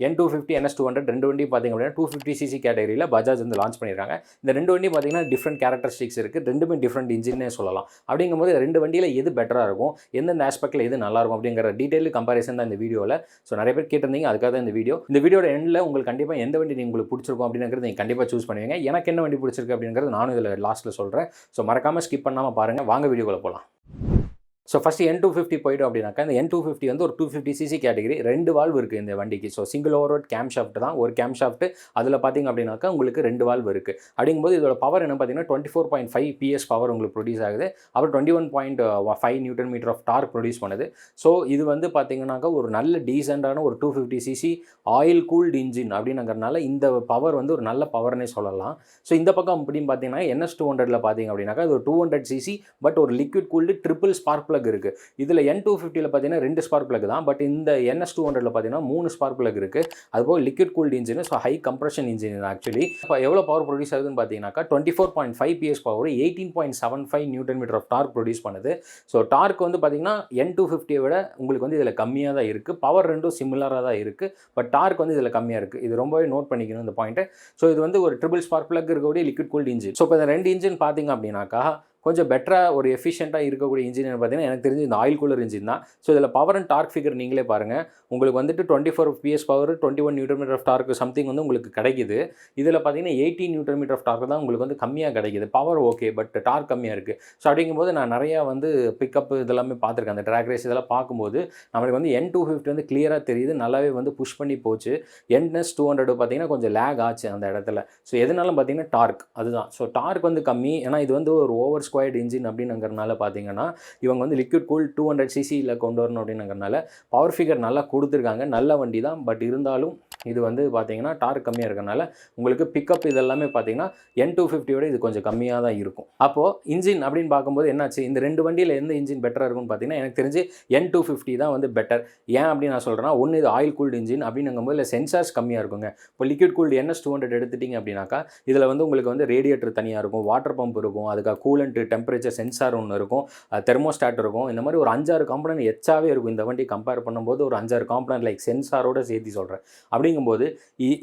N250 NS200 ரெண்டு வண்டி பார்த்தீங்க அப்படின்னா 250cc கேட்டகரியில் பஜாஜ் வந்து லான்ச் பண்ணியிருக்காங்க. இந்த ரெண்டு வண்டி பார்த்தீங்கன்னா டிஃப்ரெண்ட் கேரக்டரிஸ்டிக்ஸ் இருக்குது, ரெண்டுமே டிஃப்ரெண்ட் இன்ஜின்னே சொல்லலாம். அப்படிங்கும்போது ரெண்டு வண்டியில் எது பெட்டராக இருக்கும், எந்தெந்த ஆஸ்பெக்டில் எது நல்லாயிருக்கும் அப்படிங்கிற டீட்டெயில் கம்பேரிசன் தான் இந்த வீடியோவில். ஸோ நிறைய பேர் கேட்டிருந்தீங்க, அதுக்காக தான் இந்த வீடியோட எண்டில் உங்களுக்கு கண்டிப்பாக எந்த வண்டி உங்களுக்கு பிடிச்சிருக்கும் அப்படிங்கிறது நீங்கள் கண்டிப்பாக சூஸ் பண்ணுவீங்க. எனக்கு என்ன வண்டி பிடிச்சிருக்கு அப்படிங்கிறது நானும் இதில் லாஸ்ட்டில் சொல்கிறேன். ஸோ மறக்காமல் ஸ்கிப் பண்ணாமல் பாருங்கள். வாங்க வீடியோக்குள்ள போகலாம். ஸோ ஃபஸ்ட்டு N250 போய்டும் அப்படின்னாக்கா, இந்த N250 வந்து ஒரு 250cc கேட்டகரி, 2 வால்வ் இருக்குது இந்த வண்டிக்கு. So single overhead game shaft தான், ஒரு கேம் ஷாஃப்ட். அதில் பார்த்தீங்க அப்படின்னாக்கா உங்களுக்கு 2 வால்வ் இருக்குது. அப்படிங்கும்போது இதோட பவர் என்ன பார்த்தீங்கன்னா 24.5 PS பவர் உங்களுக்கு ப்ரொடியூஸ் ஆகுது. அப்புறம் 21.5 newton metre of torque produce பண்ணுது. ஸோ இது வந்து பார்த்தீங்கன்னாக்கா ஒரு நல்ல டீசெண்டான ஒரு 250cc ஆயில் கூல்டு இன்ஜின் அப்படிங்கிறதுனால இந்த பவர் வந்து ஒரு நல்ல பவர்னே சொல்லலாம். ஸோ இந்த பக்கம் அப்படின்னு பார்த்தீங்கன்னா NS200 பார்த்தீங்க அப்படின்னாக்கா இது ஒரு 200cc பட் ஒரு liquid cooled triple spark plug இருக்குது. இதில் N250 பார்த்தீங்கன்னா 2 ஸ்பார்க் பிளக் தான், பட் இந்த NS200 பார்த்தீங்கன்னா 3 ஸ்பார்க் பிளக் இருக்குது. அதுபோல் liquid cooled engine, so high compression engine actually. இப்போ எவ்வளோ பவர் ப்ரொடியூஸ் ஆகுதுன்னு பார்த்தீங்கன்னாக்கா 24.5 PS power, 18.75 newton metre of torque produce பண்ணுது. ஸோ டார்க் வந்து பார்த்தீங்கன்னா N250 விட உங்களுக்கு வந்து இதில் கம்மியாக தான் இருக்குது. பவர் ரெண்டும் சிமிலராக தான் இருக்குது, பட் டார்க் வந்து இதில் கம்மியாக இருக்குது. இது ரொம்பவே நோட் பண்ணிக்கணும் இந்த பாயிண்ட்டு. ஸோ இது வந்து ஒரு ட்ரிபிள் ஸ்பார்க் பிளக் இருக்கக்கூடிய லிக்விட் கூல்டு இன்ஜின். ஸோ இப்போ இந்த ரெண்டு இன்ஜின் பார்த்தீங்க அப்படின்னாக்கா கொஞ்சம் பெட்டராக ஒரு எஃபிஷியண்ட்டாக இருக்கக்கூடிய இன்ஜின் பார்த்தீங்கன்னா எனக்கு தெரிஞ்சு இந்த ஆயில் கூலர் இன்ஜின் தான். ஸோ இதில் பவர் அண்ட் டார்க் ஃபிகர் நீங்களே பாருங்கள். உங்களுக்கு வந்துட்டு 24 PS power, 21 newton metre of torque something வந்து உங்களுக்கு கிடைக்குது. இதில் பார்த்தீங்கன்னா 18 நியூட்டன் மீட்டர் ஆஃப் டார்க் தான் உங்களுக்கு வந்து கம்மியாக கிடைக்குது. பவர் ஓகே, பட் டார்க் கம்மியாக இருக்குது. ஸோ அப்படிங்கும்போது நான் நிறையா வந்து பிக்கப் இதெல்லாமே பார்த்துருக்கேன். அந்த ட்ராக் ரேஸ் இதெல்லாம் பார்க்கும்போது நம்மளுக்கு வந்து N250 வந்து கிளியராக தெரியுது, நல்லாவே வந்து புஷ் பண்ணி போச்சு. NS200 பார்த்தீங்கன்னா கொஞ்சம் லேக் ஆச்சு அந்த இடத்துல. ஸோ எதனாலும் பார்த்தீங்கன்னா டார்க் அதுதான். ஸோ டார்க் வந்து கம்மி, ஏன்னா இது வந்து ஒரு ஓவர் ஸ்கொயர்ட் இன்ஜின் அப்படிங்கிறனால பார்த்தீங்கன்னா இவங்க வந்து லிக்விட் கூல் 200cc கொண்டு வரணும் அப்படிங்கிறனால பவர் ஃபிகர் நல்லா கொடுத்துருக்காங்க. நல்ல வண்டி தான், பட் இருந்தாலும் இது வந்து பார்த்தீங்கன்னா டார்க் கம்மியாக இருக்கிறனால உங்களுக்கு பிக்கப் இதெல்லாமே பார்த்தீங்கன்னா N250 இது கொஞ்சம் கம்மியாக தான் இருக்கும். அப்போது இன்ஜின் அப்படின்னு பார்க்கும்போது என்னாச்சு, இந்த ரெண்டு வண்டியில் எந்த இன்ஜின் பெட்டராக இருக்கும்னு பார்த்தீங்கன்னா எனக்கு தெரிஞ்சு N250 தான் வந்து பெட்டர். ஏன் அப்படின்னு நான் சொல்கிறேன்னா, ஒன்று இது ஆயில் கூல்டு இன்ஜின் அப்படிங்கும்போது இல்லை சென்சார்ஸ் கம்மியாக இருக்குங்க. இப்போ லிக்விட் கூல்டு NS200 எடுத்துட்டிங்க அப்படின்னாக்கா இதில் வந்து உங்களுக்கு வந்து ரேடியேட்டர் தனியாக இருக்கும், வாட்டர் பம்ப் இருக்கும், அதுக்காக கூலண்ட் டெம்பரேச்சர் சென்சார் ஒன்று இருக்கும், தெர்மோஸ்டாட் இருக்கும். இந்த மாதிரி ஒரு 5-6 காம்பனன்ட் எச்சாவே இருக்கும். இந்த வண்டி கம்பேர் பண்ணும்போது ஒரு 5-6 காம்பனன்ட் லைக் சென்சாரோட சேர்த்து சொல்கிறேன். அப்படிங்கும்போது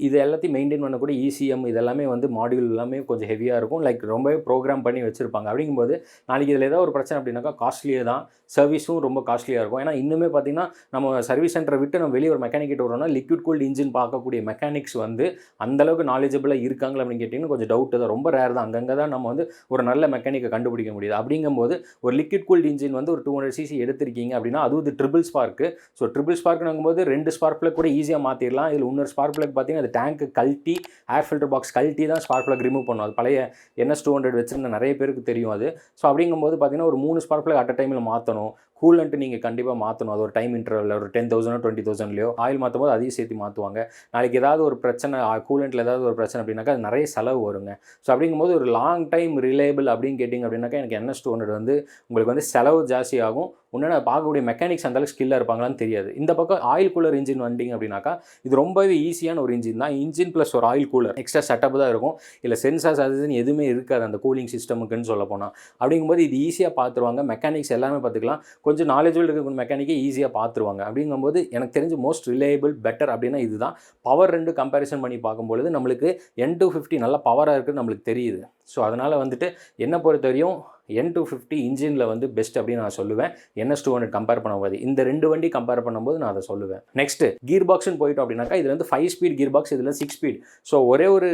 இது எல்லாத்தையும் மெயின்டைன் பண்ணக்கூடிய ECM இதெல்லாமே வந்து மாடியூல் எல்லாமே கொஞ்சம் ஹெவியாக இருக்கும், லைக் ரொம்பவே ப்ரோக்ராம் பண்ணி வச்சுருப்பாங்க. அப்படிங்கும்போது நாளைக்கு இதில் ஏதாவது ஒரு பிரச்சனை அப்படின்னாக்கா காஸ்ட்லியாக தான், சர்வீஸும் ரொம்ப காஸ்ட்லியாக இருக்கும். ஏன்னா இன்னுமே பார்த்தீங்கன்னா நம்ம சர்வீஸ் சென்டரை விட்டு நம்ம வெளியே ஒரு மெக்கானிக் கிட்ட வரோம்னா லிக்விட் கூல்டு இன்ஜின் பார்க்கக்கூடிய மெக்கானிக்ஸ் வந்து அந்தளவுக்கு நாலேஜபிளாக இருக்காங்களா அப்படின்னு கேட்டிங்கன்னா கொஞ்சம் டவுட்டு தான், ரொம்ப ரேர் தான். அங்கங்கே தான் நம்ம வந்து ஒரு நல்ல மெக்கானிக்கை கண்டுபிடிக்க முடியுது. அப்படிங்கும்போது ஒரு லிக்விட் கூல்டு இன்ஜின் வந்து ஒரு 200cc எடுத்திருக்கீங்க அப்படின்னா அதுவும் இது ட்ரிபிள் ஸ்பார்க்கு. ஸோ ட்ரிபிள் ஸ்பார்க்குங்கும்போது 2 ஸ்பார்க் பிளக் கூட ஈஸியாக மாற்றிடலாம். இதில் இன்னொரு ஸ்பார்க் பிளக் பார்த்தீங்கன்னா அது டேங்க்கு கழட்டி ஏர் ஃபில்டர் பாக்ஸ் கழட்டி தான் ஸ்பார்க் பிளக் ரிமூவ் பண்ணும். அது பழைய NS200 வச்சுருந்த நிறைய பேருக்கு தெரியும் அது. ஸோ அப்படிங்கும்போது பார்த்தீங்கன்னா ஒரு 3 ஸ்பார்க் பிளக் அட் டைமில் மாற்றணும். கூலண்ட்டு நீங்கள் கண்டிப்பாக மாற்றணும். அது ஒரு டைம் இன்டர்வலில் ஒரு 10,000 20,000 ஆயில் மாற்றும் போது அதையும் சேர்த்து மாற்றுவாங்க. நாளைக்கு ஏதாவது ஒரு பிரச்சனை கூலண்ட்டில் ஏதாவது ஒரு பிரச்சனை அப்படின்னாக்கா அது நிறைய செலவு வருங்க. ஸோ அப்படிங்கும்போது ஒரு லாங் டைம் ரிலையபிள் அப்படின்னு கேட்டிங்க அப்படின்னாக்கா எனக்கு NS200 வந்து உங்களுக்கு வந்து செலவு ஜாஸ்தி ஆகும். ஒன்று பார்க்கக்கூடிய மெக்கானிக்ஸ் அந்தளவுக்கு ஸ்கில்லாக இருப்பாங்களான்னு தெரியாது. இந்த பக்கம் ஆயில் கூலர் இன்ஜின் வண்டிங்க அப்படின்னாக்கா இது ரொம்பவே ஈஸியான ஒரு இன்ஜின் தான். இன்ஜின் ப்ளஸ் ஒரு ஆயில் கூலர் எக்ஸ்ட்ரா செட்டப் தான் இருக்கும். இல்லை சென்சார்ஸ் அதுன்னு எதுவுமே இருக்காது அந்த கூலிங் சிஸ்டமுக்குன்னு சொல்ல போனால். அப்படிங்கும்போது இது ஈஸியாக பார்த்துருவாங்க. மெக்கானிக்ஸ் எல்லாமே பார்த்துக்கலாம். கொஞ்சம் நாலேஜபிள் இருக்கக்கூடிய மெக்கானிக்கே ஈஸியாக பார்த்துருவாங்க. அப்படிங்கும்போது எனக்கு தெரிஞ்சு மோஸ்ட் ரிலையபிள் பெட்டர் அப்படின்னா இதுதான். பவர் ரெண்டு கம்பேரிசன் பண்ணி பார்க்கும்பொழுது நம்மளுக்கு N250 நல்லா பவராக இருக்குன்னு நம்மளுக்கு தெரியுது. ஸோ அதனால் வந்துட்டு என்னை பொறுத்த வரையும் N250 இன்ஜினில் வந்து பெஸ்ட் அப்படின்னு நான் சொல்லுவேன். NS200 கம்பேர் பண்ணும்போது இந்த ரெண்டு வண்டி கம்பேர் பண்ணும்போது நான் அதை சொல்லுவேன். நெக்ஸ்ட்டு கியர் பாக்ஸ்னு போயிட்டோம் அப்படின்னாக்கா இது வந்து 5 ஸ்பீட் கியர் பாக்ஸ், இதில் 6 ஸ்பீட். ஸோ ஒரே ஒரு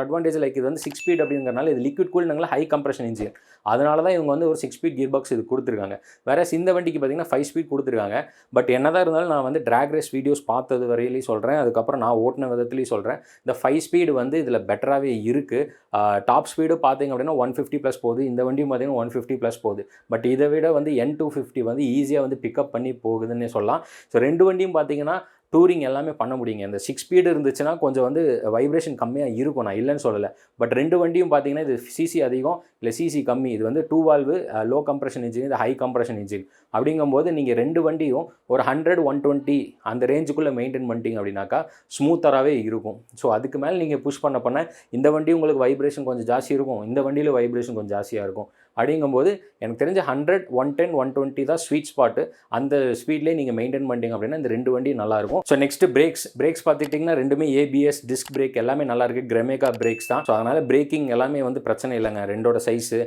அட்வான்டேஜ் லைக் இது வந்து 6 ஸ்பீட் அப்படிங்கிறனால இது லிக்விட் கூல்டுனால ஹை கம்ப்ரஷன் இன்ஜின். அதனால தான் இவங்க வந்து ஒரு 6 ஸ்பீட் கியர் பாக்ஸ் இது கொடுத்துருக்காங்க. வேற இந்த வண்டிக்கு பார்த்தீங்கன்னா 5 ஸ்பீட் கொடுத்துருக்காங்க. பட் என்னதான் இருந்தாலும் நான் வந்து ட்ராக் ரேஸ் வீடியோஸ் பார்த்தது வரையிலையும் சொல்கிறேன், அதுக்கப்புறம் நான் ஓட்டின விதத்துலையும் சொல்கிறேன், இந்த 5 ஸ்பீடு வந்து இதில் பெட்டராகவே இருக்குது. டாப் ஸ்பீடு பார்த்தீங்க அப்படின்னா 150+ போகுது. இந்த வண்டியும் பார்த்தீங்கன்னா 150+ போகுது. பட் இதை விட வந்து N250 வந்து ஈஸியாக வந்து பிக்கப் பண்ணி போகுதுன்னே சொல்லலாம். ஸோ ரெண்டு வண்டியும் பார்த்தீங்கன்னா டூரிங் எல்லாமே பண்ண முடியுங்க. இந்த 6 ஸ்பீடு இருந்துச்சுன்னா கொஞ்சம் வந்து வைப்ரேஷன் கம்மியாக இருக்கும், நான் இல்லைன்னு சொல்லலை. பட் ரெண்டு வண்டியும் பார்த்தீங்கன்னா இது சிசி அதிகம் இல்லை சிசி கம்மி. இது வந்து 2 வால்வு லோ கம்ப்ரஷன் இன்ஜின், இது ஹை கம்ப்ரஷன் இன்ஜின். அப்படிங்கும்போது நீங்கள் ரெண்டு வண்டியும் ஒரு 100 120 அந்த ரேஞ்சுக்குள்ளே மெயின்டைன் பண்ணிட்டீங்க அப்படின்னாக்கா ஸ்மூத்தராகவே இருக்கும். ஸோ அதுக்கு மேலே நீங்கள் புஷ் பண்ண இந்த வண்டி உங்களுக்கு வைப்ரேஷன் கொஞ்சம் ஜாஸ்தி இருக்கும், இந்த வண்டியில் வைப்ரேஷன் கொஞ்சம் ஜாஸ்தியாக இருக்கும். அப்படிங்கும்போது எனக்கு தெரிஞ்ச 100, 110, 120 தான் ஸ்வீட் ஸ்பாட்டு. அந்த ஸ்பீட்லேயே நீங்கள் மெயின்டைன் பண்ணிட்டீங்க அப்படின்னா இந்த 2 வண்டி நல்லாயிருக்கும். ஸோ நெக்ஸ்ட் பிரேக்ஸ் பார்த்துட்டிங்கன்னா ரெண்டுமே ஏபிஎஸ் டிஸ்க் பிரேக் எல்லாமே நல்லா இருக்குது. கிரெமேகா பிரேக்ஸ் தான். ஸோ அதனால் பிரேக்கிங் எல்லாமே வந்து பிரச்சனை இல்லைங்க. ரெண்டோட சைஸு,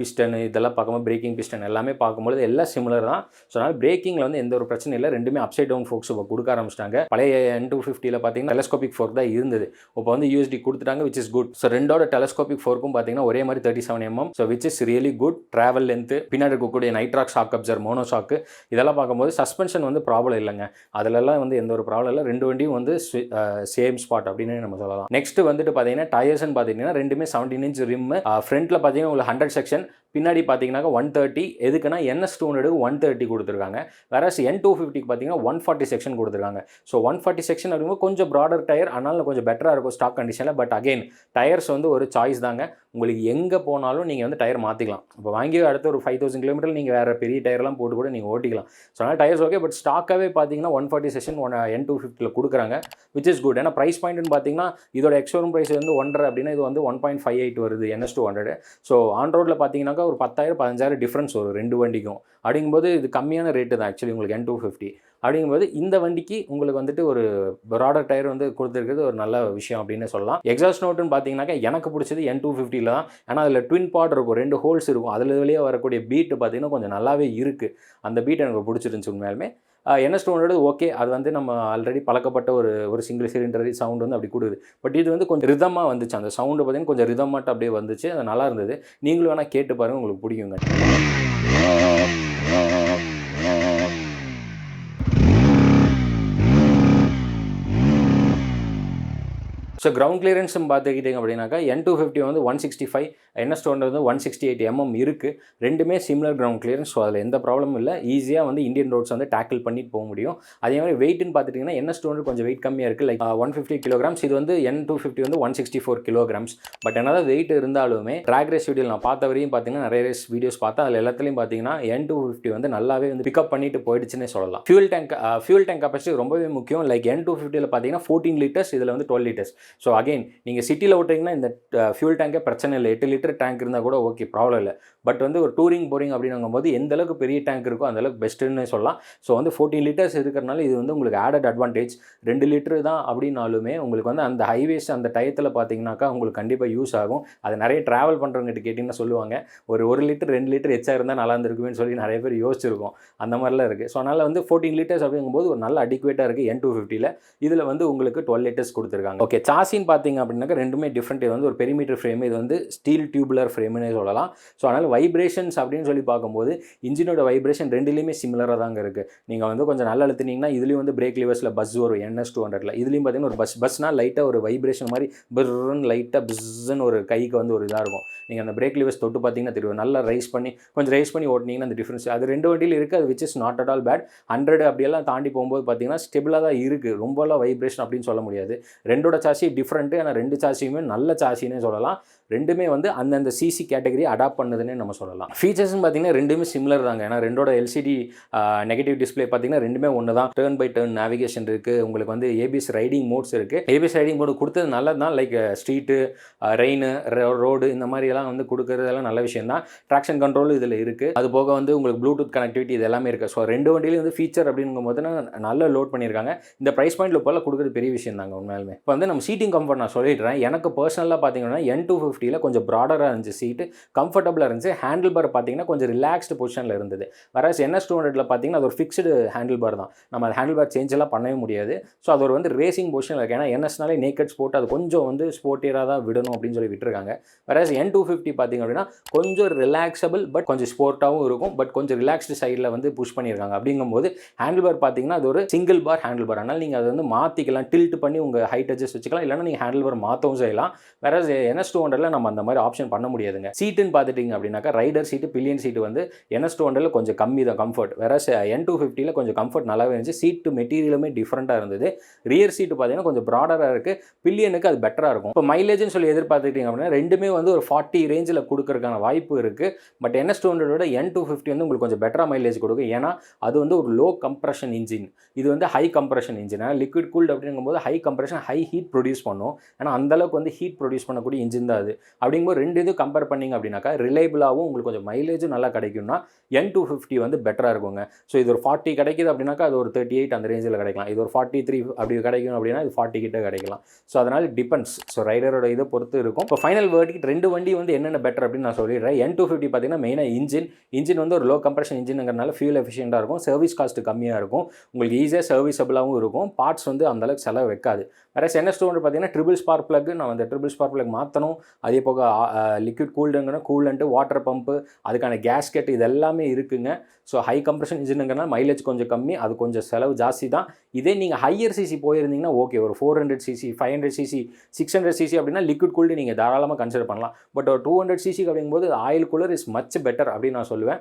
பிஸ்டன் இதெல்லாம் பார்க்கும்போது பிரேக்கிங் பிஸ்டன் எல்லாமே பார்க்கும்போது எல்லாம் சிமிலர் தான். ஸோ அதனால் பிரேக்கிங்கில் வந்து எந்த ஒரு பிரச்சனை இல்லை. ரெண்டுமே அப்சைட் டவுன் ஃபோக்ஸ் இப்போ கொடுக்க ஆரம்பிச்சிட்டாங்க. பழைய N250 பார்த்தீங்கன்னா டெலஸ்கோபிக் ஃபோர்க் தான் இருந்தது. இப்போ வந்து யூஎஸ்டி கொடுத்துட்டாங்க, விச் இஸ் குட். ஸோ ரெண்டோட டெலஸ்கோபிக் ஃபோர்க்கும் பார்த்தீங்கன்னா ஒரே மாதிரி 37 mm. So which is really good. Travel length, பின்னாடி இருக்கக்கூடிய nitrox shock absorber, mono shock இதெல்லாம் பார்க்கும்போது சஸ்பென்ஷன் வந்து ப்ராப்ளம் இல்லைங்க. அதிலெல்லாம் வந்து எந்த ஒரு ப்ராப்ளம் இல்லை. ரெண்டு வண்டியும் வந்து சேம் ஸ்பாட் அப்படின்னு நம்ம சொல்லலாம். நெக்ஸ்ட் வந்துட்டு பார்த்தீங்கன்னா டயர்ஸ்ன்னு பார்த்தீங்கன்னா ரெண்டுமே 17 inch ரிம். ஃப்ரண்ட்டில் பார்த்தீங்கன்னா உங்களுக்கு 100 செக்ஷன், பின்னாடி பார்த்தீங்கன்னா 130. எதுக்குன்னா NS200 130 கொடுத்துருக்காங்க. வேற N250 பார்த்தீங்கன்னா 140 செக்ஷன் கொடுத்துருக்காங்க. ஸோ 140 செக்ஷன் அப்படிங்கும்போது கொஞ்சம் ப்ராடர் டயர், அதனால கொஞ்சம் பெட்டராக இருக்கும் ஸ்டாக் கண்டிஷனில். பட் அகைன் டயர்ஸ் வந்து ஒரு சாய்ஸ் தாங்க. உங்களுக்கு எங்கே போனாலும் நீங்கள் வந்து டயர் மாற்றிக்கலாம். இப்போ வாங்கி அடுத்த ஒரு 5000 கிலோமீட்டர் நீங்கள் வேறு பெரிய டயர்லாம் போட்டு கூட நீங்கள் ஓட்டிக்கலாம். ஸோ அதனால் டயர்ஸ் ஓகே. பட் ஸ்டாக்காகவே பார்த்தீங்கன்னா 140 செக்ஷன் N250 கொடுக்குறாங்க, விச் இஸ் குட். ஏன்னா ப்ரைஸ் பாயிண்ட்னு பார்த்தீங்கன்னா இதோட எக்ஸ்ஷோரூம் ப்ரைஸ் வந்து 1.5 அப்படின்னா இது வந்து 1.58 வருது NS200. ஸோ ஆன் ரோடில் பார்த்தீங்கன்னா ஒரு 10,000 15,000 டிஃப்ரென்ஸ் வரும் ரெண்டு வண்டிக்கும். அப்படிங்கும்போது இது கம்மியான ரேட்டு தான் ஆக்சுவலி உங்களுக்கு N250. அப்படிங்கும்போது இந்த வண்டிக்கு உங்களுக்கு வந்துட்டு ஒரு ப்ராடர் டயர் வந்து கொடுத்துருக்கிறது ஒரு நல்ல விஷயம் அப்படின்னு சொல்லலாம். எக்ஸாஸ்ட் நோட்டுன்னு பார்த்தீங்கன்னாக்கா எனக்கு பிடிச்சது N250 தான். ஏன்னா அதில் ட்வின் பாட் இருக்கும், 2 ஹோல்ஸ் இருக்கும். அதில் வெளியே வரக்கூடிய பீட்டு பார்த்தீங்கன்னா கொஞ்சம் நல்லாவே இருக்குது. அந்த பீட் எனக்கு பிடிச்சிருந்துச்சு உண்மையாலுமே. NS200 ஓகே, அது வந்து நம்ம ஆல்ரெடி பழக்கப்பட்ட ஒரு சிங்கிள் சிலிண்டர் சவுண்ட் வந்து அப்படி கொடுக்குது. பட் இது வந்து கொஞ்சம் ரிதமாக வந்துச்சு. அந்த சவுண்டு பார்த்தீங்கன்னா கொஞ்சம் ரிதமாட்ட அப்படியே வந்துச்சு. அது நல்லா இருந்தது. நீங்களும் வேணால் கேட்டு பாருங்கள், உங்களுக்கு பிடிக்குங்க. ஸோ கிரவுண்ட் கிளியரன்ஸும் பார்த்துக்கிட்டிங்க அப்படின்னாக்கா N250 வந்து 165, NS200 வந்து 168 mm இருக்குது. ரெண்டுமே சிமிலர் கிரவுண்ட் கிளியரன்ஸ். ஸோ அதில் எந்த ப்ராப்ளமும் இல்லை. ஈஸியாக வந்து இந்தியன் ரோட்ஸ் வந்து டேக்கிள் பண்ணிட்டு போக முடியும். அதே மாதிரி வெயிட்னு பார்த்துட்டிங்கன்னா NS200 கொஞ்சம் வெயிட் கம்மியாக இருக்குது. Like 150 kilograms. இது வந்து N250 வந்து 164 kilograms. பட் என்னதான் வெயிட் இருந்தாலுமே ட்ராக் ரேஸ் வீடியோ நான் பார்த்த வரையும் பார்த்தீங்கன்னா நிறைய ரேஸ் வீடியோஸ் பார்த்தா அதில் எல்லாத்துலேயும் பார்த்தீங்கன்னா N250 வந்து நல்லாவே வந்து பிக்கப் பண்ணிட்டு போயிடுச்சுன்னே சொல்லலாம். ஃபியூல் டேங்க் கெப்பாசிட்டி ரொம்பவே முக்கியம். லைக் N250 பார்த்தீங்கன்னா 14 liters, இதில் வந்து 12 liters. ஸோ அகெயின் நீங்கள் சிட்டியில் ஓட்டுறீங்கன்னா இந்த ஃபியூல் டேங்கே பிரச்சனை இல்லை. 8 liter டேங்க் இருந்தால் கூட ஓகே, ப்ராப்ளம் இல்லை. பட் வந்து ஒரு டூரிங் போகிறீங்க அப்படிங்கும்போது எந்த அளவுக்கு பெரிய டேங்க் இருக்கோ அந்தளவுக்கு பெஸ்ட்டுன்னு சொல்லலாம். ஸோ வந்து 14 liters இருக்கிறனால இது வந்து உங்களுக்கு ஆடட் அட்வான்டேஜ். 2 liter தான் அப்படின்னாலுமே உங்களுக்கு வந்து அந்த ஹைவேஸ் அந்த டயத்தில் பார்த்தீங்கன்னாக்கா உங்களுக்கு கண்டிப்பாக யூஸ் ஆகும். அது நிறைய ட்ராவல் பண்ணுறவங்ககிட்ட கேட்டிங்கன்னா சொல்லுவாங்க, ஒரு 1 liter 2 liter எச்சா இருந்தால் நல்லா இருந்திருக்குன்னு சொல்லி நிறைய பேர் யோசிச்சிருக்கோம். அந்த மாதிரிலாம் இருக்குது. ஸோ அதனால் வந்து 14 liters அப்படிங்கும்போது ஒரு நல்ல அடிக்குவேட்டாக இருக்குது N250. இதில் வந்து உங்களுக்கு 12 liters கொடுத்துருக்காங்க. ஓகே, சாசின்னு பார்த்தீங்க அப்படின்னாக்கா ரெண்டுமே டிஃப்ரெண்ட். இது வந்து ஒரு பெரிமீட்டர் ஃப்ரேம், இது வந்து ஸ்டீல் டியூபுலர் ஃப்ரேம்னே சொல்லலாம். ஸோ அதனால் வைப்ரேஷன்ஸ் அப்படின்னு சொல்லி பார்க்கும்போது இன்ஜினோட வைப்ரேஷன் ரெண்டுலேயுமே சிமிலராக தாங்க இருக்குது. நீங்கள் வந்து கொஞ்சம் நல்லா அழுத்தினீங்கன்னா இதுலேயும் வந்து பிரேக் லிவர்ஸில் பஸ் வரும் NS200. இதுலேயும் பார்த்தீங்கன்னா ஒரு பஸ்னால் லைட்டாக ஒரு வைப்ரேஷன் மாதிரி பிர்ன்னு லைட்டாக பிஸ்ன்னு ஒரு கைக்கு வந்து ஒரு இதாக இருக்கும். நீங்கள் அந்த பிரேக் லிவர்ஸ் தொட்டு பார்த்தீங்கன்னா தெரியும். நல்லா ரைஸ் பண்ணி ஓட்டினீங்கன்னா அந்த டிஃப்ரென்ஸ் அது ரெண்டு வண்டியில் இருக்குது. அது which is not at all bad. 100 அப்படியெல்லாம் தாண்டி போகும்போது பார்த்தீங்கன்னா ஸ்டெபிளாக தான் இருக்குது. ரொம்பலாம் வைப்ரேஷன் அப்படின்னு சொல்ல முடியாது. ரெண்டோட சாசி டிஃப்ரெண்ட்டு. ஆனால் ரெண்டு சாசியுமே நல்ல சாசின்னே சொல்லலாம். ரெண்டுமே வந்து அந்தந்த சிசி கேட்டகரி அடாப்ட் பண்ணுதுன்னே நம்ம சொல்லலாம். ஃபீச்சர்ஸ்னு பார்த்தீங்கன்னா ரெண்டுமே சிமிலர் தாங்க. ஏன்னா ரெண்டோட எல்சிடி நெகட்டிவ் டிஸ்பிளே பார்த்தீங்கன்னா ரெண்டுமே ஒன்று தான். டர்ன் பை டர்ன் நேவிகேஷன் இருக்குது. உங்களுக்கு வந்து ஏபிஎஸ் ரைடிங் மோட்ஸ் இருக்குது. ஏபிஎஸ் ரைடிங் மோடு கொடுத்தது நல்லது தான். லைக் ஸ்ட்ரீட்டு, ரெயின், ரோடு இந்த மாதிரியெல்லாம் வந்து கொடுக்குறதெல்லாம் நல்ல விஷயம் தான். ட்ராக்ஷன் கண்ட்ரோல் இதில் இருக்குது. அது போக வந்து உங்களுக்கு ப்ளூடூத் கனெக்டிவிட்டி இது எல்லாமே இருக்குது. ஸோ ரெண்டு வண்டியிலையும் வந்து ஃபீச்சர் அப்படிங்கும்போது நல்லா லோட் பண்ணியிருக்காங்க. இந்த ப்ரைஸ் பாயிண்ட்டில் போல கொடுக்குறது பெரிய விஷயம் தாங்க உண்மையாலுமே. இப்போ வந்து நம்ம சீட்டிங் கம்ஃபர்ட் நான் சொல்லிடுறேன். எனக்கு பர்சனலாக பார்த்தீங்கன்னா N250 கொஞ்சம் ப்ராடராக இருந்துச்சு, சீட்டு கம்ஃபர்டபுளாக இருந்துச்சு. ஹேண்டில் பார் பார்த்தீங்கன்னா கொஞ்சம் ரிலாக்ஸ்டு பொசிஷனில் இருந்தது. வேறஸ் NS200 பார்த்தீங்கன்னா அது ஒரு ஃபிக்ஸ்டு ஹேண்டில் பார் தான். நம்ம அது ஹேண்டில் பார் சேஞ்ச் எல்லாம் பண்ணவே முடியாது. ஸோ அது ஒரு வந்து ரேசிங் பொசிஷனில் இருக்குது. ஏன்னா NSனாலே நேக்கட் ஸ்போர்ட், அது கொஞ்சம் வந்து ஸ்போர்ட்டியராக தான் விடணும் அப்படின்னு சொல்லி விட்டுருக்காங்க. வேறஸ் N250 பார்த்தீங்க அப்படின்னா கொஞ்சம் ரிலாக்ஸபிள் பட் கொஞ்சம் ஸ்போர்ட்டாகவும் இருக்கும். பட் கொஞ்சம் ரிலாக்ஸ்டு சைடில் வந்து புஷ் பண்ணியிருக்காங்க. அப்படிங்கும்போது ஹேண்டில் பார் பார்த்தீங்கன்னா அது ஒரு சிங்கிள் பார் ஹேண்டில் பார். அதனால் நீங்கள் அதை வந்து மாற்றிக்கலாம், டில்ட் பண்ணி உங்கள் ஹைட் அட்ஜஸ்ட் வச்சுக்கலாம். இல்லைன்னா நீங்கள் ஹேண்டில் பார் மாற்றவும் செய்யலாம். வேறஸ் NS200 நம்ம அந்த மாதிரி ஆப்ஷன் பண்ண முடியாதுங்க. சீட்டுன்னு பார்த்துட்டிங்க அப்படின்னாக்கா ரைடர் சீட்டு, பில்லியன் சீட்டு வந்து NS200 கொஞ்சம் கம்மி தான் கம்ஃபர்ட். வேறஸ் N250 கொஞ்சம் கம்ஃபர்ட் நல்லாவே இருந்துச்சு. சீட்டு மெட்டீரியலுமே டிஃப்ரெண்ட்டாக இருந்தது. ரியர் சீட்டு பார்த்தீங்கன்னா கொஞ்சம் ப்ராடராக இருக்குது. பில்லியனுக்கு அது பெட்டராக இருக்கும். இப்போ மைலேஜ்னு சொல்லி எதிர்பார்த்துக்கிட்டிங்க அப்படின்னா ரெண்டுமே வந்து ஒரு 40 ரேஞ்சில் கொடுக்கறதுக்கான வாய்ப்பு இருக்குது. பட் NS200 N250 வந்து உங்களுக்கு கொஞ்சம் பெட்டராக மைலேஜ் கொடுக்கும். ஏன்னா அது வந்து ஒரு லோ கம்ப்ரஷன் இன்ஜின், இது வந்து high compression engine. Liquid cooled அப்படிங்கும்போது high compression, high heat produce produce பண்ணும். ஏன்னா அந்தளவுக்கு வந்து ஹீட் ப்ரொடியூஸ் பண்ணக்கூடிய இன்ஜின் தான் அது. அப்படிங்கும்போது 2 இது கம்பேர் பண்ணிங்க அப்படின்னாக்கா ரிலையபிளாகவும் உங்களுக்கு கொஞ்சம் மைலேஜும் நல்லா கிடைக்கும்னா N250 வந்து பெட்டராக இருக்குங்க. ஸோ இது ஒரு 40 கிடைக்குது அப்படின்னாக்கா அது ஒரு 38 அந்த ரேஞ்சில் கிடைக்கலாம். இது ஒரு 43 அப்படி கிடைக்கும் அப்படின்னா இது 40 கிட்ட கிடைக்கலாம். ஸோ அதனால் டிபெண்ட்ஸ். ஸோ ரைடரோட இதை பொறுத்து இருக்கும். இப்போ ஃபைனல் வேர்டிக்ட் 2 வண்டி வந்து என்னென்ன பெட்டர் அப்படின்னு நான் சொல்லிடுறேன். N250 பார்த்தீங்கன்னா மெயினாக இன்ஜின் வந்து ஒரு லோ கம்ப்ரஷன் இன்ஜினுங்கிறனால ஃபியூல் எஃபிஷியண்டாக இருக்கும். சர்வீஸ் காஸ்ட் கம்மியாக இருக்கும். உங்களுக்கு ஈஸியாக சர்வீஸபிளாகவும் இருக்கும். பார்ட்ஸ் வந்து அந்தளவுக்கு செலவு வைக்காது. வேறு NS200 பார்த்தீங்கன்னா ட்ரிபிள் ஸ்பார்க் ப்ளக், நான் அந்த ட்ரிபிள் ஸ்பார்க் ப்ளக் மாற்றணும். அதே போக லிக்விட் கூலண்ட்டு, வாட்டர் பம்பு, அதுக்கான கேஸ்கெட் இது எல்லாமே இருக்குங்க. ஸோ ஹை கம்ப்ரஷன் இன்ஜினுங்கிறனால மைலேஜ் கொஞ்சம் கம்மி, அது கொஞ்சம் செலவு ஜாஸ்தி தான். இதே நீங்கள் ஹையர் சிசி போயிருந்தீங்கன்னா ஓகே, ஒரு 400cc 500cc 600cc அப்படின்னா லிக்விட் கூல்டு நீங்கள் தாராளமாக கன்சிடர் பண்ணலாம். பட் ஒரு 200cc அப்படிங்கும்போது oil cooler is much better அப்படின்னு நான் சொல்லுவேன்.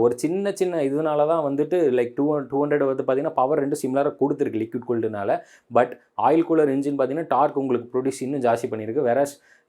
ஒரு சின்ன இதனால தான் வந்துட்டு லைக் 200 வந்து பார்த்தீங்கன்னா பவர் 2 சிமிலராக கொடுத்துருக்கு லிக்விட் கூல்டுனால. பட் ஆயில் கூலர் இன்ஜின் பார்த்தீங்கன்னா டார்க் உங்களுக்கு ப்ரொடியூஸ் இன்னும் ஜாஸ்தி பண்ணியிருக்கு. வேற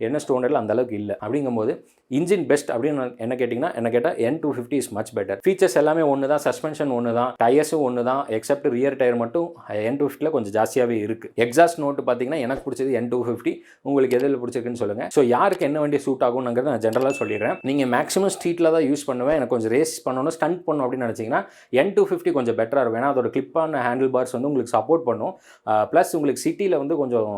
NS200 அந்தளவுக்கு இல்லை. அப்படிங்கும்போது இன்ஜின் பெஸ்ட் அப்படின்னு என்ன கேட்டால் N250 is much better. Features எல்லாமே ஒன்று தான், சஸ்பென்ஷன் ஒன்று தான், டயர்ஸும் ஒன்று தான், எக்ஸப்ட் ரியர் டயர் மட்டும் N250 கொஞ்சம் ஜாஸ்தியாகவே இருக்குது. எக்ஸாஸ்ட் நோட்டு பார்த்தீங்கன்னா எனக்கு பிடிச்சது N250. உங்களுக்கு எதில் பிடிச்சிருக்குன்னு சொல்லுங்கள். ஸோ யாருக்கு என்ன வண்டி சூட் ஆகுங்கிறத நான் ஜென்ரலாக சொல்லிடுறேன். நீங்கள் மேக்ஸிமம் ஸ்ட்ரீட்டில் தான் யூஸ் பண்ணுவேன், எனக்கு கொஞ்சம் ரேஸ் பண்ணணும், ஸ்டண்ட் பண்ணணும் அப்படின்னு நினச்சிங்கன்னா N250 கொஞ்சம் பெட்டராக இருக்கும். ஏன்னா அதோட கிளிப்பான ஹேண்டில் பார்ஸ் வந்து உங்களுக்கு சப்போர்ட் பண்ணும். ப்ளஸ் உங்களுக்கு சிட்டியில் வந்து கொஞ்சம்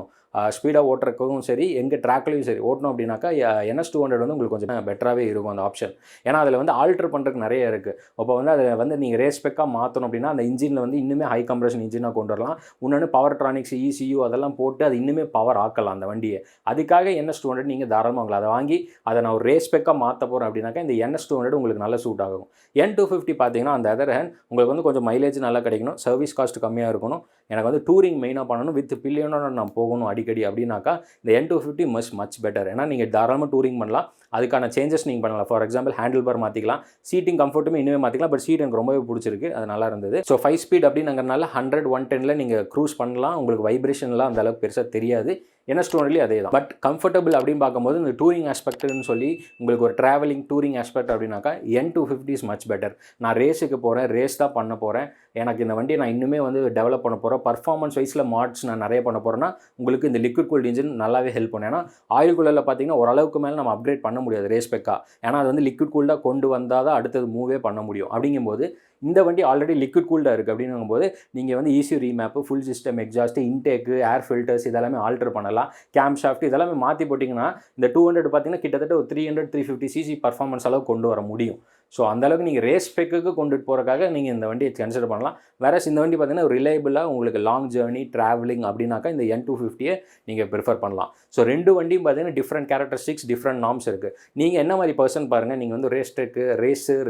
ஸ்பீடாக ஓட்டுறதுக்கும் சரி, எங்கள் ட்ராக்லையும் சரி ஓட்டணும் அப்படின்னாக்கா NS200 வந்து உங்களுக்கு கொஞ்சம் பெட்டராகவே இருக்கும் அந்த ஆப்ஷன். ஏன்னா அதில் வந்து ஆல்ட்ரு பண்ணுறதுக்கு நிறைய இருக்குது. அப்போ வந்து அதை வந்து நீங்கள் ரேஸ் ஸ்பெக்காக மாற்றணும் அப்படின்னா அந்த இன்ஜினில் வந்து இன்னுமே ஹை கம்ப்ரஷன் இன்ஜினாக கொண்டு வரலாம். இன்னொன்று பவர் ட்ரானிக்ஸ், ECU அதெல்லாம் போட்டு அது இன்னுமே பவர் ஆக்கலாம் அந்த வண்டியை. அதுக்காக NS200 நீங்கள் தாராளமாக வாங்கலாம். அதை வாங்கி அதை நான் ஒரு ரேஸ் ஸ்பெக்காக மாற்ற போகிறேன் அப்படின்னாக்கா இந்த NS200 உங்களுக்கு நல்ல சூட் ஆகும். N250 பார்த்தீங்கன்னா அந்த அதர் ஹேண்ட் உங்களுக்கு வந்து கொஞ்சம் மைலேஜ் நல்லா கிடைக்கணும், சர்வீஸ் காஸ்ட் கம்மியாக இருக்கணும், எனக்கு வந்து டூரிங் மெயினாக பண்ணணும், வித் பில்லியனோட நான் போகணும் அடிக்கடி அப்படின்னாக்கா இந்த N250 மச் பெட்டர். ஏன்னா நீங்கள் தாராளமாக டூரிங் பண்ணலாம், அதுக்கான சேஞ்சஸ் நீங்கள் பண்ணலாம். ஃபார் எக்ஸாம்பிள் ஹேண்டில் பார் மாற்றிக்கலாம், சீட்டிங் கம்ஃபர்ட்டுமே இன்னுமே மாற்றிக்கலாம். பட் சீட் எனக்கு ரொம்பவே பிடிச்சிருக்கு, அது நல்லா இருந்தது. ஸோ 5 ஸ்பீட் அப்படிங்கிறனால 100-110 நீங்கள் க்ரூஸ் பண்ணலாம், உங்களுக்கு வைப்ரேஷன்லாம் அந்த அளவுக்கு பெருசாக தெரியாது. NS200 அதே தான். பட் கம்ஃபர்டபுள் அப்படின்னு பார்க்கும்போது இந்த டூரிங் ஆஸ்பெக்ட்னு சொல்லி உங்களுக்கு ஒரு ட்ராவலிங் டூரிங் ஆஸ்பெக்ட் அப்படின்னாக்கா N250 இஸ் மச் பெட்டர். நான் ரேஸுக்கு போகிறேன், ரேஸ் தான் பண்ண போகிறேன், எனக்கு இந்த வண்டியை நான் இன்னுமே வந்து டெவலப் பண்ண போகிறேன், பர்ஃபார்மன்ஸ் வைஸில் மாட்ஸ் நான் நிறைய பண்ண போகிறேன்னா உங்களுக்கு இந்த லிக்விட் கூல்ட் இன்ஜின் நல்லாவே ஹெல்ப் பண்ணும். ஏன்னா ஆயில் கூலரில் பார்த்தீங்கன்னா ஓரளவுக்கு மேலே நம்ம அப்கிரேட் பண்ண முடியாது ரேஸ் ஸ்பெக்காக. ஏன்னா அது வந்து லிக்விட் கூல்டாக கொண்டு வந்தால் தான் அடுத்தது மூவே பண்ண முடியும். அப்படிங்கும்போது இந்த வண்டி ஆல்ரெடி லிக்விட் கூல்டாக இருக்குது அப்படிங்கும்போது நீங்கள் வந்து ECU remap, full system exhaust, intake, air filters இதெல்லாமே ஆல்டர் பண்ணலாம். கேம் ஷாஃப்ட் இதெல்லாமே மாற்றி போட்டிங்கன்னா இந்த 200 பார்த்தீங்கன்னா கிட்டத்தட்ட ஒரு 300-350cc பர்ஃபார்மன்ஸ் அளவு கொண்டு வர முடியும். ஸோ அந்தளவுக்கு நீங்கள் ரேஸ் ஸ்பெக்குக்கு கொண்டுட்டு போகிறக்காக நீங்கள் இந்த வண்டியை கன்சிடர் பண்ணலாம். வேற இந்த வண்டி பார்த்தீங்கன்னா ரிலையபிளாக உங்களுக்கு லாங் ஜேர்னி ட்ராவலிங் அப்படின்னாக்கா இந்த N250 நீங்கள் ப்ரிஃபர் பண்ணலாம். ஸோ 2 வண்டியும் பார்த்தீங்கன்னா டிஃப்ரெண்ட் கேரக்டரிஸ்டிக்ஸ், டிஃப்ரெண்ட் நார்ம்ஸ் இருக்குது. நீங்கள் என்ன மாதிரி பர்சன் பாருங்கள், நீங்கள் வந்து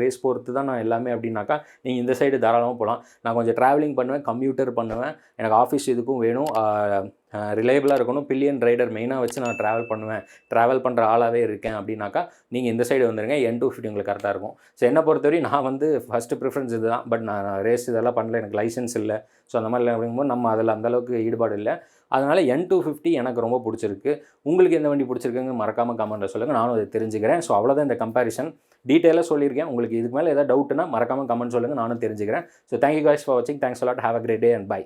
ரேஸ் பொறுத்து தான் நான் எல்லாமே அப்படின்னாக்கா நீங்கள் இந்த சைடு தாராளமாக போகலாம். நான் கொஞ்சம் ட்ராவலிங் பண்ணுவேன், கம்ப்யூட்டர் பண்ணுவேன், எனக்கு ஆஃபீஸ் இதுக்கும் வேணும், ரிலையபிளாக இருக்கணும், பில்லியன் ரைடர் மெயினாக வச்சு நான் ட்ராவல் பண்ணுற ஆளாகவே இருக்கேன் அப்படின்னாக்கா நீங்கள் இந்த சைடு வந்துடுங்க. N250 உங்களுக்கு கரெக்டாக இருக்கும். ஸோ என்னை பொறுத்தவரையும் நான் வந்து ஃபஸ்ட்டு ப்ரிஃபரன்ஸ் இது தான். பட் நான் ரேஸ் இதெல்லாம் பண்ணல, எனக்கு லைசன்ஸ் இல்லை. ஸோ அந்த மாதிரி அப்படிங்கும்போது நம்ம அதில் அந்தளவுக்கு ஈடுபாடு இல்லை. அதனால் N250 எனக்கு ரொம்ப பிடிச்சிருக்கு. உங்களுக்கு எந்த வண்டி பிடிச்சிருக்குங்க மறக்காமல் கமெண்ட்டில் சொல்லுங்கள், நானும் அதை தெரிஞ்சுக்கிறேன். ஸோ அவ்வளோதான் இந்த கம்பேரிசன், டீட்டெயிலாக சொல்லியிருக்கேன். உங்களுக்கு இதுக்கு மேலே ஏதாவது டவுட்னா மறக்காமல் கமெண்ட் சொல்லுங்கள், நானும் தெரிஞ்சுக்கிறேன். So thank you guys for watching. Thanks a lot. Have a great day and bye.